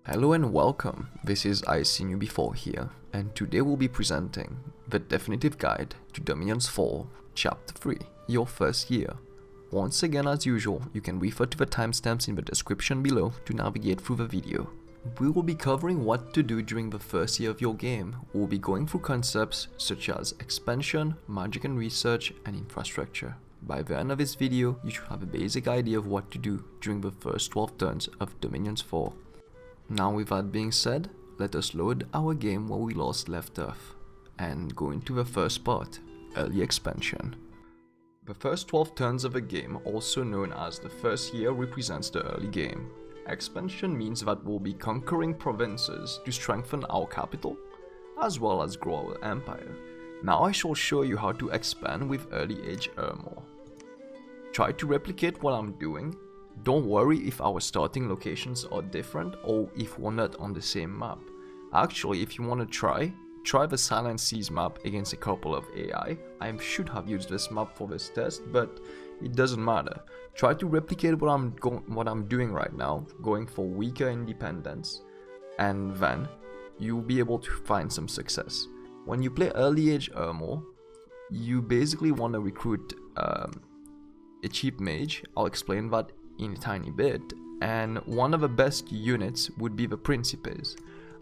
Hello and welcome, this is I Seen You Before here, and today we'll be presenting the definitive guide to Dom4 Chapter 3, your first year. Once again, as usual, you can refer to the timestamps in the description below to navigate through the video. We will be covering what to do during the first year of your game. We'll be going through concepts such as expansion, magic and research, and infrastructure. By the end of this video, you should have a basic idea of what to do during the first 12 turns of Dominions 4. Now with that being said, let us load our game where we last left off, and go into the first part, early expansion. The first 12 turns of a game, also known as the first year, represents the early game. Expansion means that we'll be conquering provinces to strengthen our capital, as well as grow our empire. Now I shall show you how to expand with early age armor. Try to replicate what I'm doing. Don't worry if our starting locations are different or if we're not on the same map. Actually, if you want to try the Silent Seas map against a couple of AI. I should have used this map for this test, but it doesn't matter. Try to replicate what I'm doing right now, going for weaker independence, and then you'll be able to find some success. When you play early age armor, you basically want to recruit a cheap mage. I'll explain that in a tiny bit, and one of the best units would be the Principes.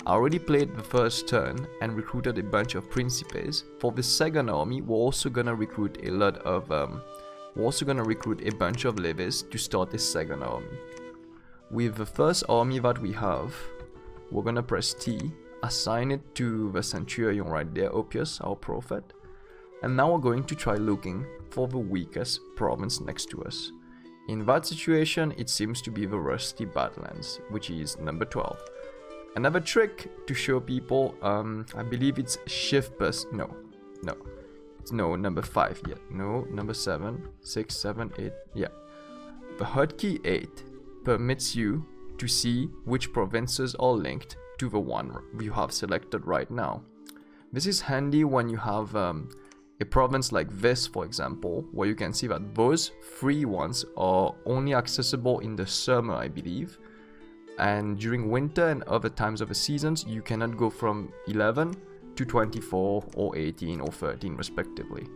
I already played the first turn and recruited a bunch of Principes. For the second army, we're also gonna recruit a bunch of levies to start the second army. With the first army that we have, we're gonna press T, assign it to the Centurion right there, Oppius, our prophet, and now we're going to try looking for the weakest province next to us. In that situation, it seems to be the Rusty Badlands, which is number 12. Another trick to show people, I believe it's shift plus, no, number 5, yeah, no, number 7, 6, 7, 8, yeah. The hotkey 8 permits you to see which provinces are linked to the one you have selected right now. This is handy when you have a province like this, for example, where you can see that those 3 ones are only accessible in the summer, I believe, and during winter and other times of the seasons you cannot go from 11 to 24 or 18 or 13 respectively.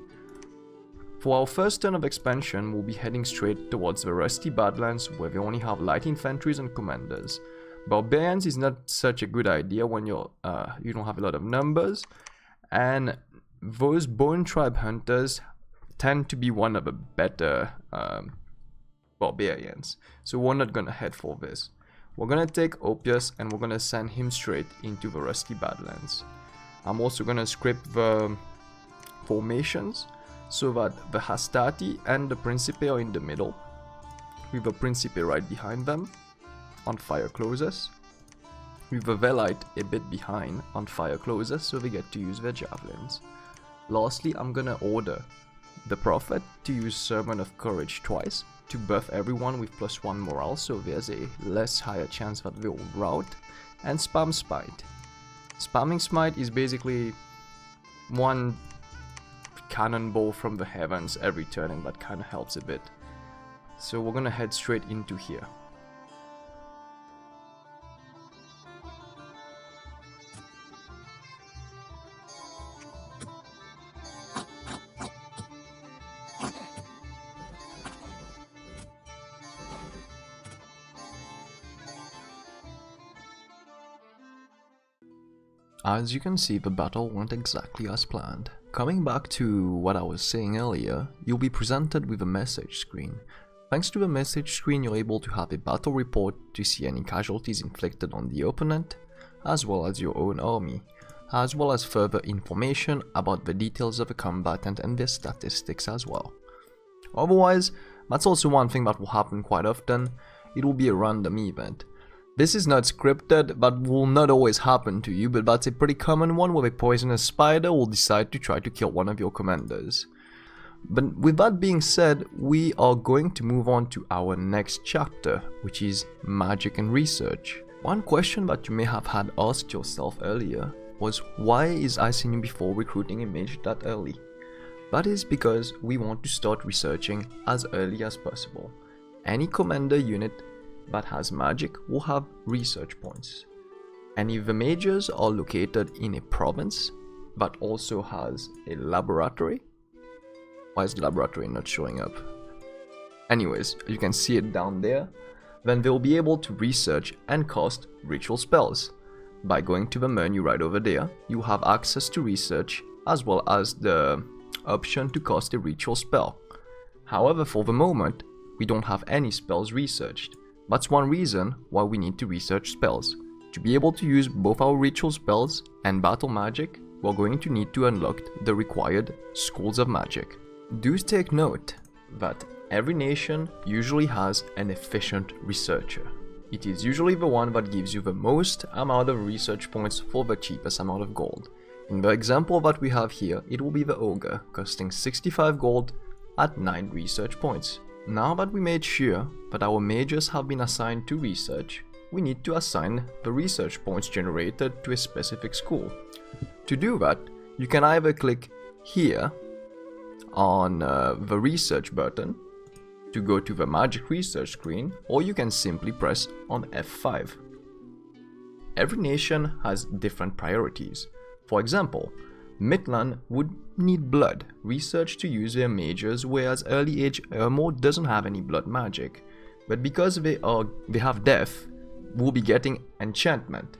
For our first turn of expansion, we'll be heading straight towards the Rusty Badlands, where they only have light infantries and commanders. Barbarians is not such a good idea when you don't have a lot of numbers, and those Bone Tribe hunters tend to be one of the better barbarians. So we're not gonna head for this. We're gonna take Oppius and we're gonna send him straight into the Rusty Badlands. I'm also gonna script the formations so that the Hastati and the Principe are in the middle, with the Principe right behind them, on fire closest, with the Velite a bit behind, on fire closest, so they get to use their javelins. Lastly, I'm gonna order the Prophet to use Sermon of Courage twice to buff everyone with +1 morale, so there's a less higher chance that they'll rout, and spam Smite. Spamming Smite is basically one cannonball from the heavens every turn, and that kind of helps a bit. So we're gonna head straight into here. As you can see, the battle went exactly as planned. Coming back to what I was saying earlier, you'll be presented with a message screen. Thanks to the message screen, you're able to have a battle report to see any casualties inflicted on the opponent, as well as your own army, as well as further information about the details of a combatant and their statistics as well. Otherwise, that's also one thing that will happen quite often. It will be a random event. This is not scripted, but will not always happen to you, but that's a pretty common one where a poisonous spider will decide to try to kill one of your commanders. But with that being said, we are going to move on to our next chapter, which is magic and research. One question that you may have had asked yourself earlier was, why is I Seen You Before recruiting a mage that early? That is because we want to start researching as early as possible. Any commander unit that has magic will have research points. And if the majors are located in a province that also has a laboratory, why is the laboratory not showing up? Anyways, you can see it down there, then they'll be able to research and cast ritual spells. By going to the menu right over there, you have access to research as well as the option to cast a ritual spell. However, for the moment, we don't have any spells researched. That's one reason why we need to research spells. To be able to use both our ritual spells and battle magic, we're going to need to unlock the required schools of magic. Do take note that every nation usually has an efficient researcher. It is usually the one that gives you the most amount of research points for the cheapest amount of gold. In the example that we have here, it will be the ogre, costing 65 gold at 9 research points. Now that we made sure that our majors have been assigned to research, we need to assign the research points generated to a specific school. To do that, you can either click here on the research button to go to the magic research screen, or you can simply press on F5. Every nation has different priorities. For example, Midland would need blood research to use their majors, whereas early age Ermor doesn't have any blood magic. But because they have death, we'll be getting enchantment.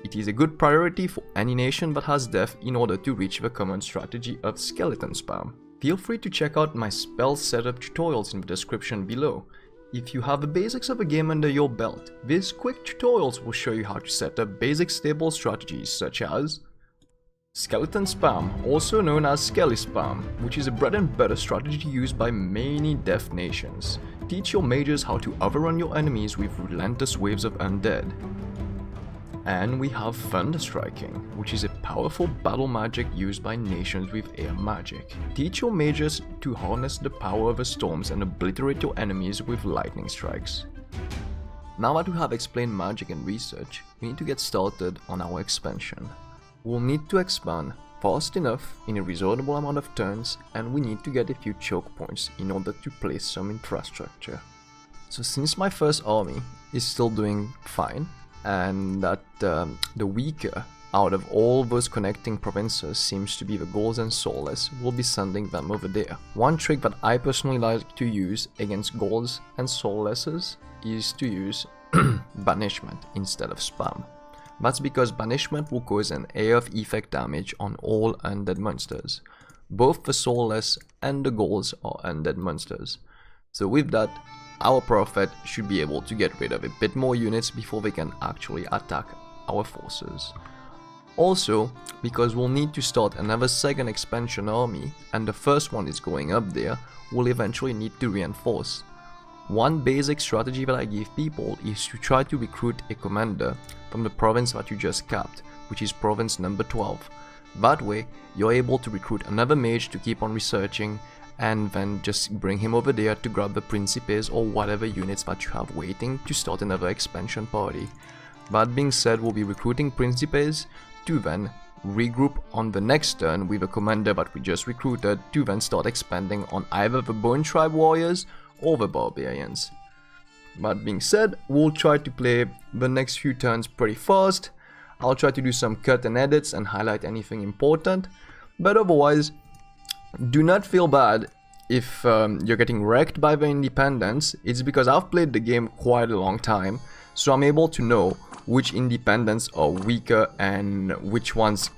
It is a good priority for any nation that has death in order to reach the common strategy of skeleton spam. Feel free to check out my spell setup tutorials in the description below. If you have the basics of a game under your belt, these quick tutorials will show you how to set up basic stable strategies such as skeleton spam, also known as skelly spam, which is a bread and butter strategy used by many death nations. Teach your mages how to overrun your enemies with relentless waves of undead. And we have thunder striking, which is a powerful battle magic used by nations with air magic. Teach your mages to harness the power of the storms and obliterate your enemies with lightning strikes. Now that we have explained magic and research, we need to get started on our expansion. We'll need to expand fast enough in a reasonable amount of turns, and we need to get a few choke points in order to place some infrastructure. So since my first army is still doing fine, and that the weaker out of all those connecting provinces seems to be the Gauls and Soulless, we'll be sending them over there. One trick that I personally like to use against Gauls and Soullesses is to use banishment instead of spam. That's because banishment will cause an air of effect damage on all undead monsters. Both the Soulless and the Gauls are undead monsters. So with that, our prophet should be able to get rid of a bit more units before they can actually attack our forces. Also, because we'll need to start another second expansion army, and the first one is going up there, we'll eventually need to reinforce. One basic strategy that I give people is to try to recruit a commander from the province that you just capped, which is province number 12. That way, you're able to recruit another mage to keep on researching, and then just bring him over there to grab the Principes or whatever units that you have waiting to start another expansion party. That being said, we'll be recruiting Principes to then regroup on the next turn with a commander that we just recruited to then start expanding on either the Bone Tribe warriors or the Barbarians. That being said, we'll try to play the next few turns pretty fast. I'll try to do some cut and edits and highlight anything important, but otherwise, do not feel bad if you're getting wrecked by the independents. It's because I've played the game quite a long time, so I'm able to know which independents are weaker and which ones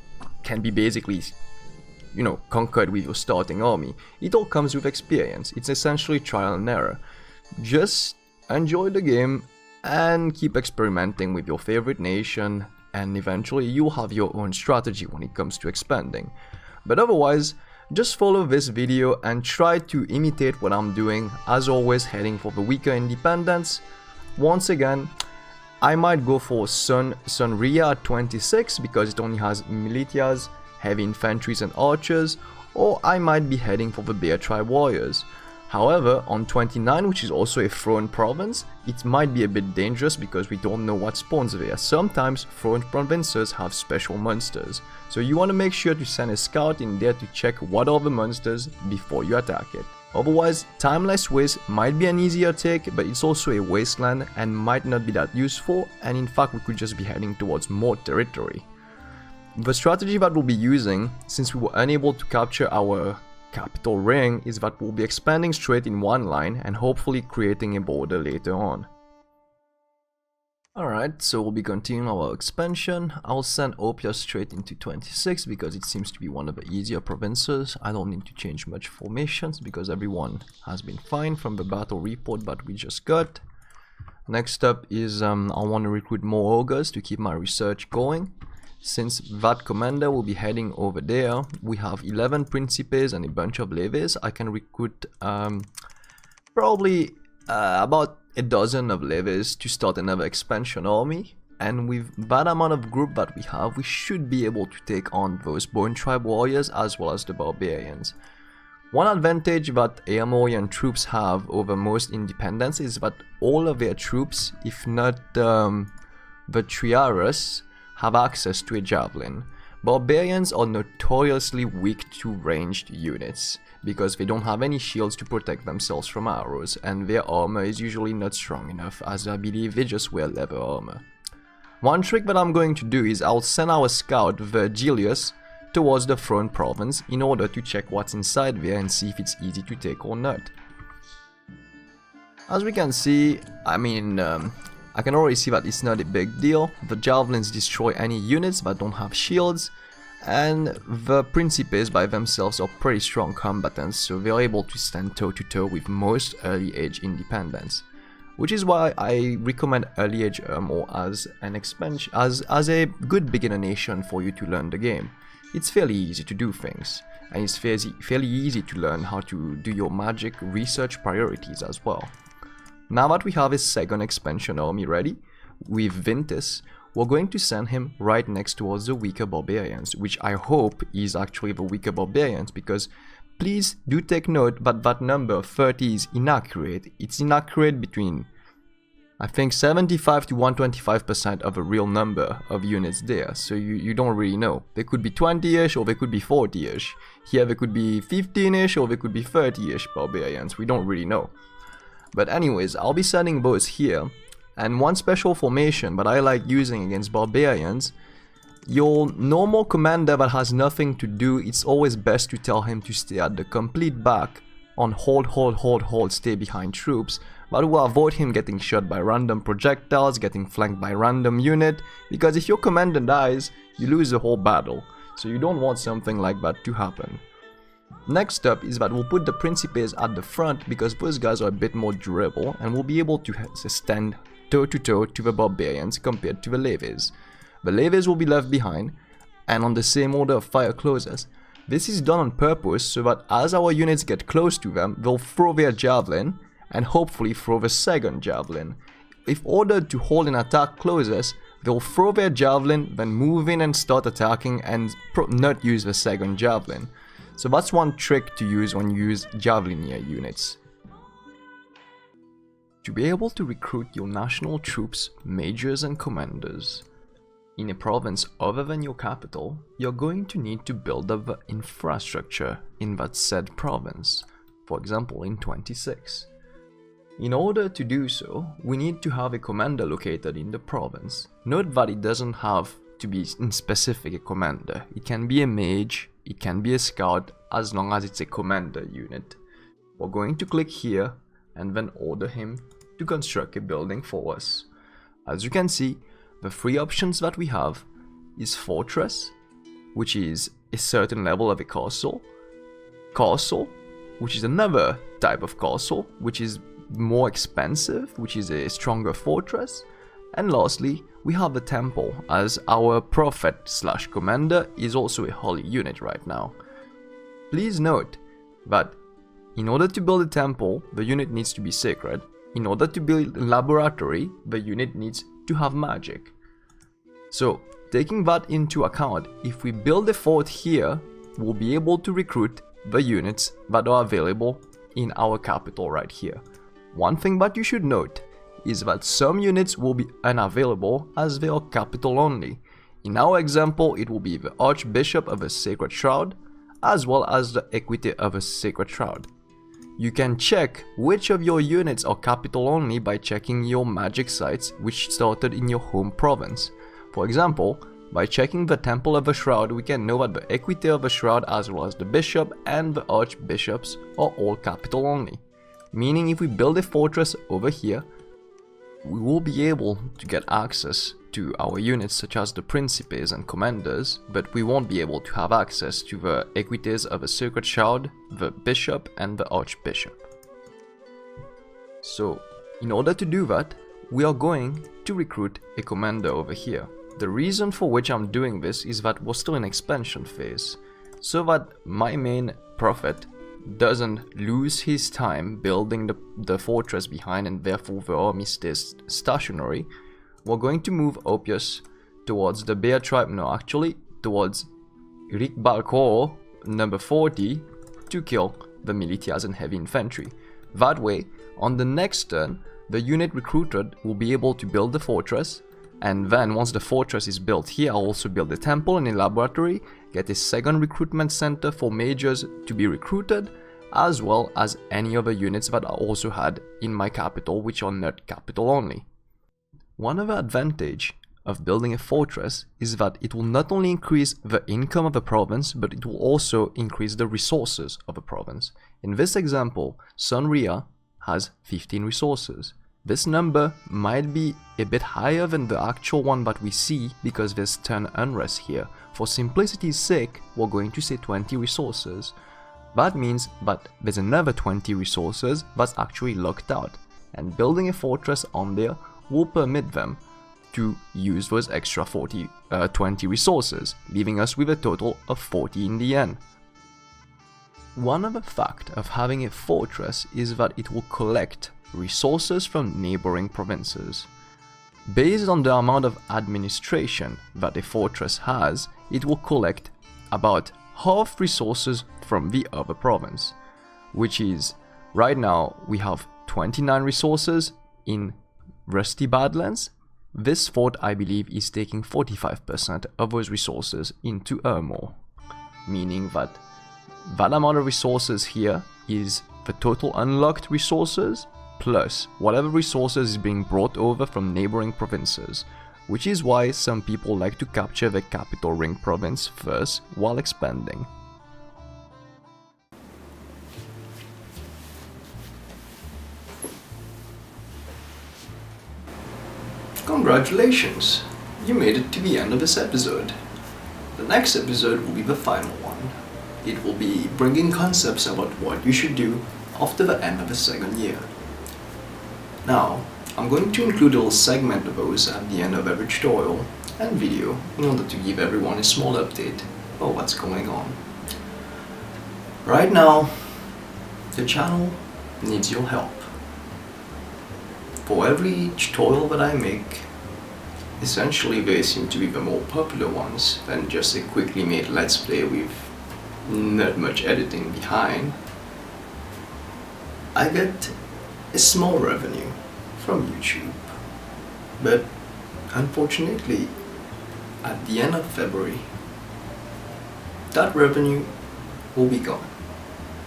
can be basically, you know, conquered with your starting army. It all comes with experience. It's essentially trial and error. Just enjoy the game and keep experimenting with your favorite nation, and eventually you'll have your own strategy when it comes to expanding. But otherwise, just follow this video and try to imitate what I'm doing, as always heading for the weaker independents. Once again, I might go for Sunria at 26 because it only has militias, heavy infantries and archers, or I might be heading for the Bear Tribe warriors. However, on 29, which is also a throne province, it might be a bit dangerous because we don't know what spawns there. Sometimes throne provinces have special monsters, so you want to make sure to send a scout in there to check what are the monsters before you attack it. Otherwise, Timeless Waste might be an easier take, but it's also a wasteland and might not be that useful, and in fact we could just be heading towards more territory. The strategy that we'll be using, since we were unable to capture our capital ring, is that we'll be expanding straight in one line and hopefully creating a border later on. Alright, so we'll be continuing our expansion. I'll send Opia straight into 26 because it seems to be one of the easier provinces. I don't need to change much formations because everyone has been fine from the battle report that we just got. Next up is I want to recruit more ogres to keep my research going. Since that commander will be heading over there, we have 11 principes and a bunch of levies. I can recruit probably about a dozen of levies to start another expansion army, and with that amount of group that we have, we should be able to take on those Bone Tribe warriors as well as the barbarians. One advantage that Amorian troops have over most independents is that all of their troops, if not the Triaris, have access to a javelin. Barbarians are notoriously weak to ranged units because they don't have any shields to protect themselves from arrows, and their armor is usually not strong enough, as I believe they just wear leather armor. One trick that I'm going to do is I'll send our scout Virgilius towards the Throne province in order to check what's inside there and see if it's easy to take or not. As we can see, I can already see that it's not a big deal. The javelins destroy any units that don't have shields, and the principes by themselves are pretty strong combatants, so they're able to stand toe to toe with most early age independents, which is why I recommend early age Ermor as an expansion, as a good beginner nation for you to learn the game. It's fairly easy to do things, and it's fairly easy to learn how to do your magic research priorities as well. Now that we have a second expansion army ready, with Vintus, we're going to send him right next towards the weaker barbarians, which I hope is actually the weaker barbarians, because please do take note that that number 30 is inaccurate. It's inaccurate between, I think, 75 to 125% of a real number of units there, so you don't really know. They could be 20-ish or they could be 40-ish. Here they could be 15-ish or they could be 30-ish barbarians, we don't really know. But anyways, I'll be sending those here. And one special formation that I like using against barbarians, your normal commander that has nothing to do, it's always best to tell him to stay at the complete back on hold, stay behind troops, but will avoid him getting shot by random projectiles, getting flanked by random unit, because if your commander dies, you lose the whole battle, so you don't want something like that to happen. Next up is that we'll put the Principes at the front because those guys are a bit more durable and will be able to stand toe to toe to the barbarians compared to the levies. The levies will be left behind and on the same order of fire closes. This is done on purpose so that as our units get close to them, they'll throw their javelin and hopefully throw the second javelin. If ordered to hold an attack closes, they'll throw their javelin, then move in and start attacking and not use the second javelin. So that's one trick to use when you use Javelineer units. To be able to recruit your national troops, majors and commanders in a province other than your capital, you're going to need to build up the infrastructure in that said province, for example in 26. In order to do so, we need to have a commander located in the province. Note that it doesn't have to be in specific a commander. It can be a mage, it can be a scout, as long as it's a commander unit. We're going to click here and then order him to construct a building for us. As you can see, the three options that we have is fortress, which is a certain level of a castle, which is another type of castle, which is more expensive, which is a stronger fortress, and lastly, we have the temple, as our prophet/commander is also a holy unit right now. Please note that in order to build a temple, the unit needs to be sacred. In order to build a laboratory, the unit needs to have magic. So, taking that into account, if we build a fort here, we'll be able to recruit the units that are available in our capital right here. One thing that you should note is that some units will be unavailable as they are capital only. In our example, it will be the Archbishop of a Sacred Shroud, as well as the Equity of a Sacred Shroud. you can check which of your units are capital only by checking your magic sites which started in your home province. For example, by checking the Temple of the Shroud, we can know that the Equity of the Shroud as well as the Bishop and the Archbishops are all capital only. Meaning if we build a fortress over here, we will be able to get access to our units such as the Principes and Commanders, but we won't be able to have access to the Equities of the Sacred Shroud, the Bishop and the Archbishop. So, in order to do that, we are going to recruit a Commander over here. The reason for which I'm doing this is that we're still in expansion phase, so that my main prophet doesn't lose his time building the fortress behind and therefore the army stays stationary. We're going to move Oppius towards the Bear tribe, no actually towards Rikbalkor number 40 to kill the Militias and heavy infantry. That way, on the next turn, the unit recruited will be able to build the fortress, and then once the fortress is built here, I'll also build a temple and a laboratory, get a second recruitment center for mages to be recruited, as well as any other units that I also had in my capital which are not capital only. One of the advantages of building a fortress is that it will not only increase the income of a province, but it will also increase the resources of a province. In this example, Sonria has 15 resources. This number might be a bit higher than the actual one that we see because there's turn unrest here. For simplicity's sake, we're going to say 20 resources. That means that there's another 20 resources that's actually locked out, and building a fortress on there will permit them to use those extra 20 resources, leaving us with a total of 40 in the end. One other fact of having a fortress is that it will collect resources from neighboring provinces. Based on the amount of administration that a fortress has, it will collect about half resources from the other province, which is, right now we have 29 resources in Rusty Badlands. This fort, I believe, is taking 45% of those resources into Ermor, meaning that that amount of resources here is the total unlocked resources plus whatever resources is being brought over from neighboring provinces, which is why some people like to capture the capital ring province first while expanding. Congratulations! You made it to the end of this episode. The next episode will be the final one. It will be bringing concepts about what you should do after the end of the second year. Now, I'm going to include a little segment of those at the end of every tutorial and video in order to give everyone a small update about what's going on. Right now, the channel needs your help. For every tutorial that I make, essentially they seem to be the more popular ones than just a quickly made let's play with not much editing behind. I get a small revenue from YouTube, but unfortunately at the end of February that revenue will be gone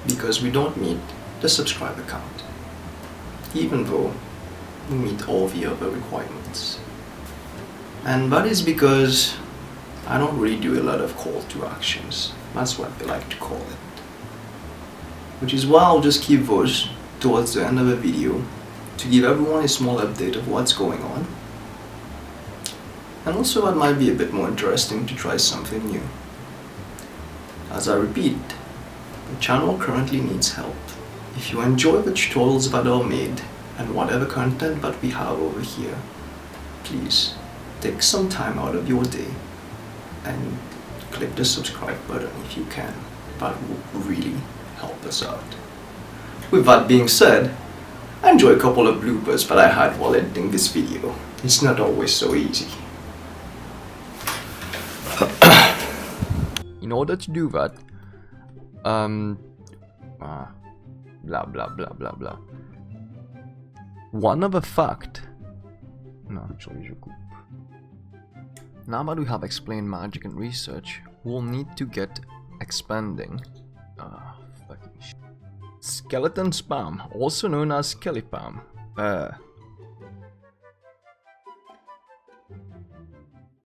because we don't meet the subscriber count, even though we meet all the other requirements. And that is because I don't really do a lot of call to actions. That's what they like to call it. Which is why I'll just keep those towards the end of the video to give everyone a small update of what's going on. And also that might be a bit more interesting to try something new. As I repeat, the channel currently needs help. If you enjoy the tutorials that are made and whatever content that we have over here, please take some time out of your day and click the subscribe button if you can. That will really help us out. With that being said, enjoy a couple of bloopers that I had while editing this video. It's not always so easy. In order to do that, blah blah blah blah blah. One other fact. No, actually, je coupe. Now that we have explained magic and research, we'll need to get expanding. Fucking shit. skeleton spam, also known as skelipam.